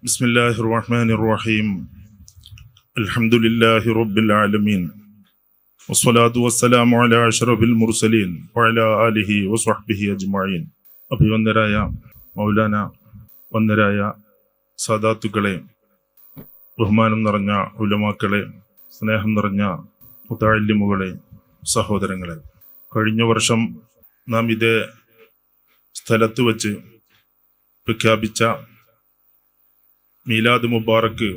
ബിസ്മില്ലാഹിർ റഹ്മാനിർ റഹീം. അൽഹംദുലില്ലാഹി റബ്ബിൽ ആലമീൻ. വസ്സലാത്തു വസ്സലാമു അലാ അഷ്റഫിൽ മുർസലീൻ വഅലാ ആലിഹി വസ്വഹ്ബിഹി അജ്മഈൻ. അഭിവന്ദരായ മൗലാന, വന്ദരായ സാദാത്തുക്കളെ, ബഹുമാനം നിറഞ്ഞ ഉലമാക്കളെ, സ്നേഹം നിറഞ്ഞ മുതഅല്ലിമുകളെ, സഹോദരങ്ങളെ, കഴിഞ്ഞ വർഷം നാം ഇതേ സ്ഥലത്ത് വച്ച് പ്രഖ്യാപിച്ച മീലാദ് മുബാറക്ക്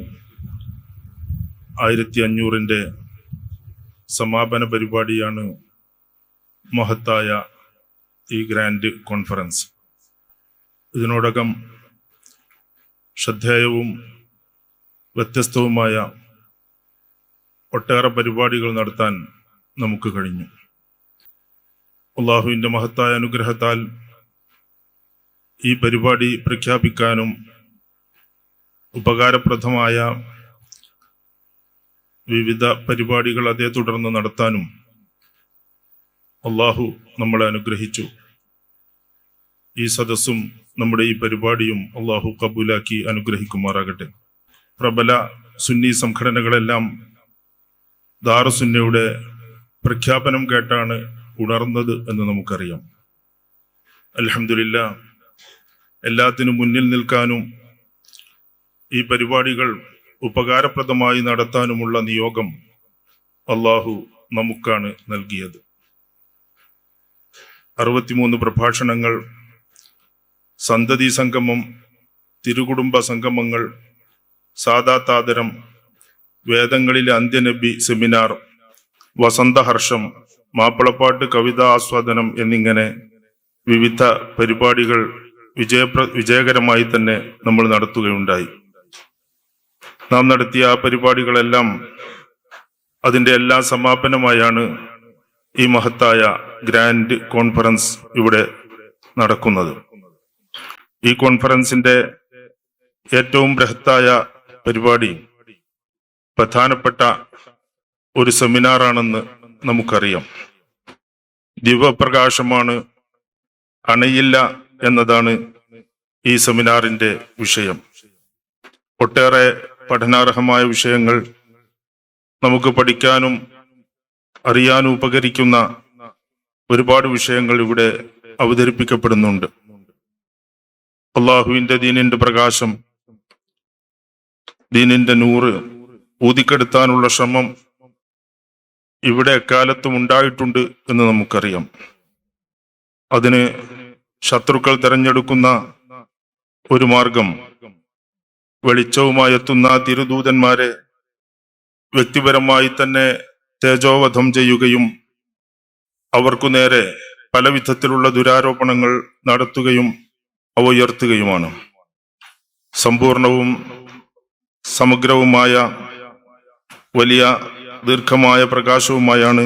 1500 സമാപന പരിപാടിയാണ് മഹത്തായ ഈ ഗ്രാൻഡ് കോൺഫറൻസ്. ഇതിനോടകം ശ്രദ്ധേയവും വ്യത്യസ്തവുമായ ഒട്ടേറെ പരിപാടികൾ നടത്താൻ നമുക്ക് കഴിഞ്ഞു. അല്ലാഹുവിൻ്റെ മഹത്തായ അനുഗ്രഹത്താൽ ഈ പരിപാടി പ്രഖ്യാപിക്കാനും ഉപകാരപ്രദമായ വിവിധ പരിപാടികൾ അതേ തുടർന്ന് നടത്താനും അള്ളാഹു നമ്മളെ അനുഗ്രഹിച്ചു. ഈ സദസ്സും നമ്മുടെ ഈ പരിപാടിയും അള്ളാഹു കബൂലാക്കി അനുഗ്രഹിക്കുമാറാകട്ടെ. പ്രബല സുന്നി സംഘടനകളെല്ലാം ദാറുസുന്നയുടെ പ്രഖ്യാപനം കേട്ടാണ് ഉണർന്നത് എന്ന് നമുക്കറിയാം. അൽഹംദുലില്ലാ, എല്ലാത്തിനും മുന്നിൽ നിൽക്കാനും ഈ പരിപാടികൾ ഉപകാരപ്രദമായി നടത്താനുമുള്ള നിയോഗം അള്ളാഹു നമുക്കാണ് നൽകിയത്. 63 പ്രഭാഷണങ്ങൾ, സന്തതി സംഗമം, തിരുകുടുംബ സംഗമങ്ങൾ, സാദാത്താദരം, വേദങ്ങളിലെ അന്ത്യനബി സെമിനാർ, വസന്തഹർഷം, മാപ്പിളപ്പാട്ട്, കവിതാ ആസ്വാദനം എന്നിങ്ങനെ വിവിധ പരിപാടികൾ വിജയകരമായി തന്നെ നമ്മൾ നടത്തുകയുണ്ടായി. നാം നടത്തിയ ആ പരിപാടികളെല്ലാം അതിൻ്റെ എല്ലാ സമാപനമായാണ് ഈ മഹത്തായ ഗ്രാൻഡ് കോൺഫറൻസ് ഇവിടെ നടക്കുന്നത്. ഈ കോൺഫറൻസിന്റെ ഏറ്റവും ബൃഹത്തായ പരിപാടി പ്രധാനപ്പെട്ട ഒരു സെമിനാറാണെന്ന് നമുക്കറിയാം. ദിവപ്രകാശമാണ്, അണയില്ല എന്നതാണ് ഈ സെമിനാറിന്റെ വിഷയം. ഒട്ടേറെ പഠനാർഹമായ വിഷയങ്ങൾ നമുക്ക് പഠിക്കാനും അറിയാനും ഉപകരിക്കുന്ന ഒരുപാട് വിഷയങ്ങൾ ഇവിടെ അവതരിപ്പിക്കപ്പെടുന്നുണ്ട്. അള്ളാഹുവിന്റെ ദീനിന്റെ പ്രകാശം, ദീനിന്റെ നൂറ് ഊതിക്കെടുത്താനുള്ള ശ്രമം ഇവിടെ എക്കാലത്തും ഉണ്ടായിട്ടുണ്ട് എന്ന് നമുക്കറിയാം. അതിന് ശത്രുക്കൾ തെരഞ്ഞെടുക്കുന്ന ഒരു മാർഗം വെളിച്ചവുമായി എത്തുന്ന തിരുദൂതന്മാരെ വ്യക്തിപരമായി തന്നെ തേജോവധം ചെയ്യുകയും അവർക്കു നേരെ പല വിധത്തിലുള്ള ദുരാരോപണങ്ങൾ നടത്തുകയും അവ ഉയർത്തുകയുമാണ്. സമ്പൂർണവും സമഗ്രവുമായ വലിയ ദീർഘമായ പ്രകാശവുമായാണ്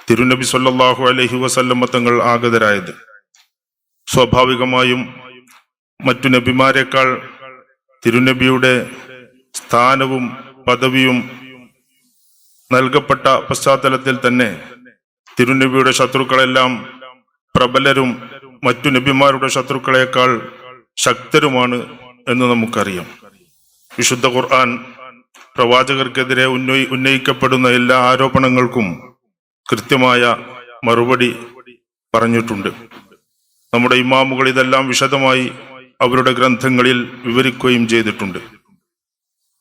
തിരുനബി സല്ലല്ലാഹു അലൈഹി വസല്ലമ തങ്ങൾ ആഗതരായത്. സ്വാഭാവികമായും മറ്റു നബിമാരെക്കാൾ തിരുനബിയുടെ സ്ഥാനവും പദവിയും നൽകപ്പെട്ട പശ്ചാത്തലത്തിൽ തന്നെ തിരുനബിയുടെ ശത്രുക്കളെല്ലാം പ്രബലരും മറ്റു നബിമാരുടെ ശത്രുക്കളെക്കാൾ ശക്തരുമാണ് എന്ന് നമുക്കറിയാം. വിശുദ്ധ ഖുർആൻ പ്രവാചകർക്കെതിരെ ഉന്നയിക്കപ്പെടുന്ന എല്ലാ ആരോപണങ്ങൾക്കും കൃത്യമായ മറുപടി പറഞ്ഞിട്ടുണ്ട്. നമ്മുടെ ഇമാമുകൾ ഇതെല്ലാം വിശദമായി അവരുടെ ഗ്രന്ഥങ്ങളിൽ വിവരിക്കുകയും ചെയ്തിട്ടുണ്ട്.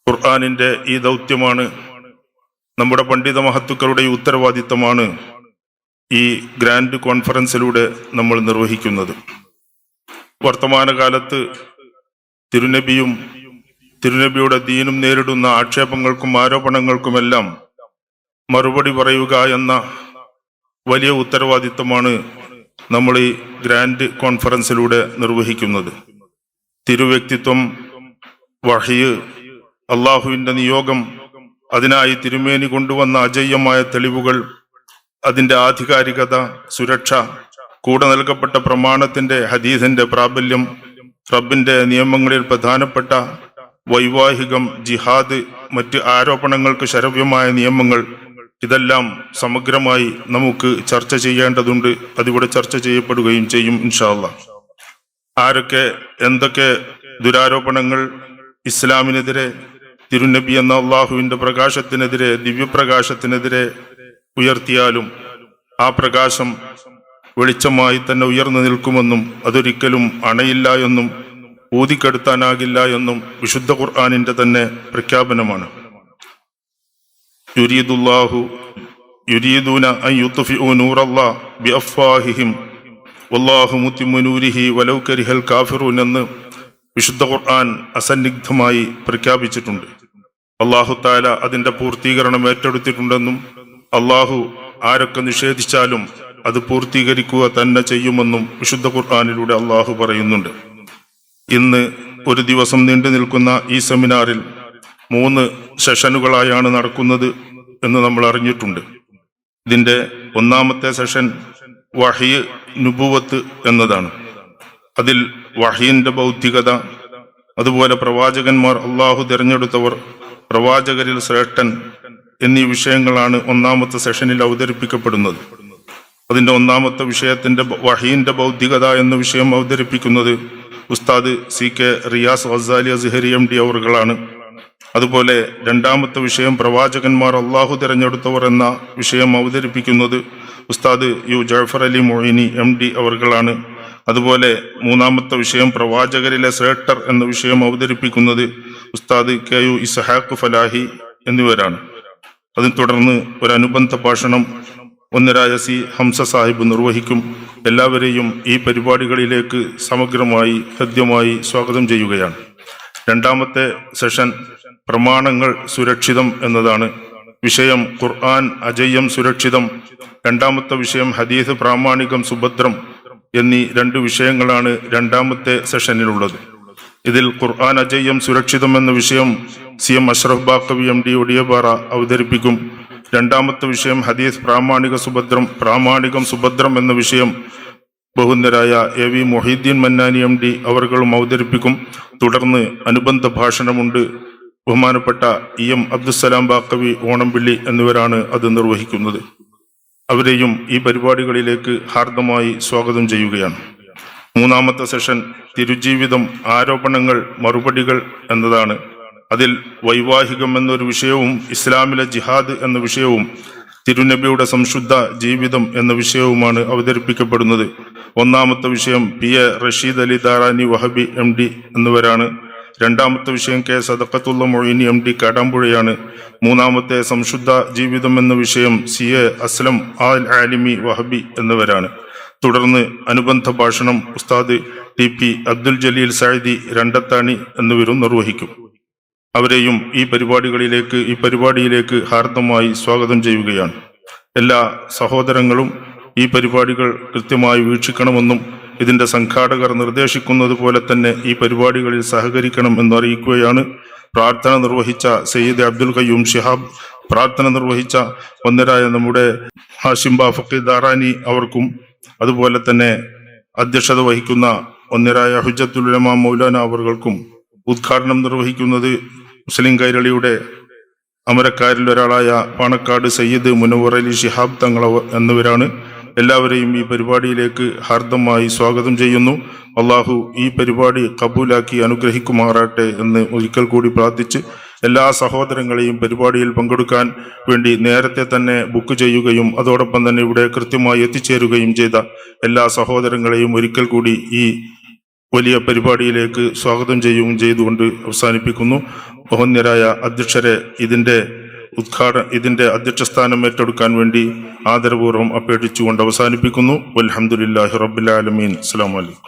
ഖുർആനിന്റെ ഈ ദൗത്യമാണ്, നമ്മുടെ പണ്ഡിത മഹത്തുക്കളുടെ ഈ ഉത്തരവാദിത്തമാണ് ഈ ഗ്രാൻഡ് കോൺഫറൻസിലൂടെ നമ്മൾ നിർവഹിക്കുന്നത്. വർത്തമാനകാലത്ത് തിരുനബിയും തിരുനബിയുടെ ദീനും നേരിടുന്ന ആക്ഷേപങ്ങൾക്കും ആരോപണങ്ങൾക്കുമെല്ലാം മറുപടി പറയുക എന്ന വലിയ ഉത്തരവാദിത്തമാണ് നമ്മൾ ഈ ഗ്രാൻഡ് കോൺഫറൻസിലൂടെ നിർവഹിക്കുന്നത്. തിരുവ്യക്തിത്വം, വഹ്യ്, അള്ളാഹുവിന്റെ നിയോഗം, അതിനായി തിരുമേനി കൊണ്ടുവന്ന അജയ്യമായ തെളിവുകൾ, അതിന്റെ ആധികാരികത, സുരക്ഷ, കൂടെ നൽകപ്പെട്ട പ്രമാണത്തിന്റെ ഹദീസിന്റെ പ്രാബല്യം, റബ്ബിന്റെ നിയമങ്ങളിൽ പ്രധാനപ്പെട്ട വൈവാഹികം, ജിഹാദ്, മറ്റ് ആരോപണങ്ങൾക്ക് ശരവ്യമായ നിയമങ്ങൾ, ഇതെല്ലാം സമഗ്രമായി നമുക്ക് ചർച്ച ചെയ്യേണ്ടതുണ്ട്. അതിവിടെ ചർച്ച ചെയ്യപ്പെടുകയും ചെയ്യും ഇൻഷാ അല്ലാഹ്. ആരൊക്കെ എന്തൊക്കെ ദുരാരോപണങ്ങൾ ഇസ്ലാമിനെതിരെ, തിരുനബി എന്ന അള്ളാഹുവിന്റെ പ്രകാശത്തിനെതിരെ, ദിവ്യപ്രകാശത്തിനെതിരെ ഉയർത്തിയാലും ആ പ്രകാശം വെളിച്ചമായി തന്നെ ഉയർന്നു നിൽക്കുമെന്നും അതൊരിക്കലും അണയില്ല എന്നും ഊതിക്കെടുത്താനാകില്ല എന്നും വിശുദ്ധ ഖുർആനിന്റെ തന്നെ പ്രഖ്യാപനമാണ്. യുരീദൂന അൻ യുത്ഫിഉ നൂറല്ലാഹി ബിഅഫ്വാഹിഹിം വല്ലാഹു മുത്തിമ്മു നൂരിഹി വലൗ കരിഹൽ കാഫിറൂൻ എന്ന് വിശുദ്ധ ഖുർആൻ അസന്നിഗ്ധമായി പ്രഖ്യാപിച്ചിട്ടുണ്ട്. അല്ലാഹു തആല അതിന്റെ പൂർത്തീകരണം ഏറ്റെടുത്തിട്ടുണ്ടെന്നും അല്ലാഹു ആരൊക്കെ നിഷേധിച്ചാലും അത് പൂർത്തീകരിക്കുക തന്നെ ചെയ്യുമെന്നും വിശുദ്ധ ഖുർആനിലൂടെ അല്ലാഹു പറയുന്നുണ്ട്. ഇന്ന് ഒരു ദിവസം നീണ്ടു നിൽക്കുന്ന ഈ സെമിനാറിൽ 3 സെഷനുകളായാണ് നടക്കുന്നത് എന്ന് നമ്മൾ അറിഞ്ഞിട്ടുണ്ട്. ഇതിന്റെ ഒന്നാമത്തെ സെഷൻ വഹി നുബുവത്ത് എന്നതാണ്. അതിൽ വഹീന്റെ ഭൗതികത, അതുപോലെ പ്രവാചകന്മാർ, അള്ളാഹു തിരഞ്ഞെടുത്തവർ, പ്രവാചകരിൽ ശ്രേഷ്ഠൻ എന്നീ വിഷയങ്ങളാണ് ഒന്നാമത്തെ സെഷനിൽ അവതരിപ്പിക്കപ്പെടുന്നത്. അതിന്റെ ഒന്നാമത്തെ വിഷയത്തിന്റെ വഹീന്റെ ഭൗതികത എന്ന വിഷയം അവതരിപ്പിക്കുന്നത് ഉസ്താദ് CK റിയാസ് ഗസാലി അസ്ഹരി MD അവറുകളാണ്. അതുപോലെ രണ്ടാമത്തെ വിഷയം പ്രവാചകന്മാർ അള്ളാഹു തിരഞ്ഞെടുത്തവർ എന്ന വിഷയം അവതരിപ്പിക്കുന്നത് ഉസ്താദ് U ജഅഫർ അലി മൊയ്നി MD അവറുകളാണ്. അതുപോലെ മൂന്നാമത്തെ വിഷയം പ്രവാചകരിലെ ശ്രേഷ്ഠർ എന്ന വിഷയം അവതരിപ്പിക്കുന്നത് ഉസ്താദ് KU ഇസ്ഹാഖ് ഫലാഹി എന്നിവരാണ്. അതിനെ തുടർന്ന് ഒരു അനുബന്ധ ഭാഷണം ഒന്നരായ C ഹംസ സാഹിബ് നിർവഹിക്കും. എല്ലാവരെയും ഈ പരിപാടികളിലേക്ക് സമഗ്രമായി ഹൃദ്യമായി സ്വാഗതം ചെയ്യുകയാണ്. രണ്ടാമത്തെ സെഷൻ പ്രമാണങ്ങൾ സുരക്ഷിതം എന്നതാണ്. വിഷയം ഖുർആൻ അജയ്യം സുരക്ഷിതം. രണ്ടാമത്തെ വിഷയം ഹദീസ് പ്രാമാണികം സുഭദ്രം എന്നീ 2 വിഷയങ്ങളാണ് രണ്ടാമത്തെ സെഷനിലുള്ളത്. ഇതിൽ ഖുർആൻ അജയ്യം സുരക്ഷിതം എന്ന വിഷയം CM അഷ്റഫ് ബാക്കവി MD ഒടിയപാറ അവതരിപ്പിക്കും. രണ്ടാമത്തെ വിഷയം ഹദീസ് പ്രാമാണികം സുഭദ്രം എന്ന വിഷയം ബഹുന്ദരായ AV മൊഹീദ്ദീൻ മന്നാനി MD അവർകളും അവതരിപ്പിക്കും. തുടർന്ന് അനുബന്ധ ഭാഷണമുണ്ട്. ബഹുമാനപ്പെട്ട EM അബ്ദുസ്സലാം ബാക്കവി ഓണംപിള്ളി എന്നിവരാണ് അത് നിർവഹിക്കുന്നത്. അവരെയും ഈ പരിപാടികളിലേക്ക് ഹാർദമായി സ്വാഗതം ചെയ്യുകയാണ്. മൂന്നാമത്തെ സെഷൻ തിരുജീവിതം, ആരോപണങ്ങൾ, മറുപടികൾ എന്നതാണ്. അതിൽ വൈവാഹികം എന്നൊരു വിഷയവും ഇസ്ലാമിലെ ജിഹാദ് എന്ന വിഷയവും തിരുനബിയുടെ സംശുദ്ധ ജീവിതം എന്ന വിഷയവുമാണ് അവതരിപ്പിക്കപ്പെടുന്നത്. ഒന്നാമത്തെ വിഷയം PA റഷീദ് അലി ദാറാനി വഹബി MD എന്നിവരാണ്. രണ്ടാമത്തെ വിഷയം K സദഖത്തുള്ള മൊയ്നി MD കാടാമ്പുഴയാണ്. മൂന്നാമത്തെ സംശുദ്ധ ജീവിതം എന്ന വിഷയം CA അസ്ലം ആൽ ആലിമി വഹബി എന്നിവരാണ്. തുടർന്ന് അനുബന്ധ ഭാഷണം ഉസ്താദ് TP അബ്ദുൽ ജലീൽ സഅദി രണ്ടത്താണി എന്നിവരും നിർവഹിക്കും. അവരെയും ഈ പരിപാടിയിലേക്ക് ഹാർദമായി സ്വാഗതം ചെയ്യുകയാണ്. എല്ലാ സഹോദരങ്ങളും ഈ പരിപാടികൾ കൃത്യമായി വീക്ഷിക്കണമെന്നും ഇതിന്റെ സംഘാടകർ നിർദ്ദേശിക്കുന്നത് പോലെ തന്നെ ഈ പരിപാടികളിൽ സഹകരിക്കണം എന്നറിയിക്കുകയാണ്. പ്രാർത്ഥന നിർവഹിച്ച സയ്യിദ് അബ്ദുൽ ഖയ്യൂം ശിഹാബ്, പ്രാർത്ഥന നിർവഹിച്ച ഒന്നരായ നമ്മുടെ ഹാഷിം ബാഫഖി ദാറാനി അവർക്കും, അതുപോലെ തന്നെ അധ്യക്ഷത വഹിക്കുന്ന ഒന്നരായ ഹുജ്ജത്തുൽ ഉലമ മൗലാന അവർക്കും, ഉദ്ഘാടനം നിർവഹിക്കുന്നത് മുസ്ലിം കൈരളിയുടെ അമരക്കാരിൽ ഒരാളായ പാണക്കാട് സയ്യിദ് മുനവർ അലി ശിഹാബ് തങ്ങൾ എന്നിവരാണ്. എല്ലാവരെയും ഈ പരിപാടിയിലേക്ക് ഹാർദമായി സ്വാഗതം ചെയ്യുന്നു. അള്ളാഹു ഈ പരിപാടി കബൂലാക്കി അനുഗ്രഹിക്കുമാറാട്ടെ എന്ന് ഒരിക്കൽ കൂടി പ്രാർത്ഥിച്ച് എല്ലാ സഹോദരങ്ങളെയും പരിപാടിയിൽ പങ്കെടുക്കാൻ വേണ്ടി നേരത്തെ തന്നെ ബുക്ക് ചെയ്യുകയും അതോടൊപ്പം തന്നെ ഇവിടെ കൃത്യമായി എത്തിച്ചേരുകയും ചെയ്ത എല്ലാ സഹോദരങ്ങളെയും ഒരിക്കൽ കൂടി ഈ വലിയ പരിപാടിയിലേക്ക് സ്വാഗതം ചെയ്യുകയും ചെയ്തുകൊണ്ട് അവസാനിപ്പിക്കുന്നു. ബഹുന്യരായ അധ്യക്ഷരെ ഇതിന്റെ അധ്യക്ഷസ്ഥാനം ഏറ്റെടുക്കാൻ വേണ്ടി ആദരപൂർവ്വം അപേക്ഷിച്ചുകൊണ്ട് അവസാനിപ്പിക്കുന്നു. വൽഹംദുലില്ലാഹി റബ്ബിൽ ആലമീൻ. അസ്സലാമു അലൈക്കും.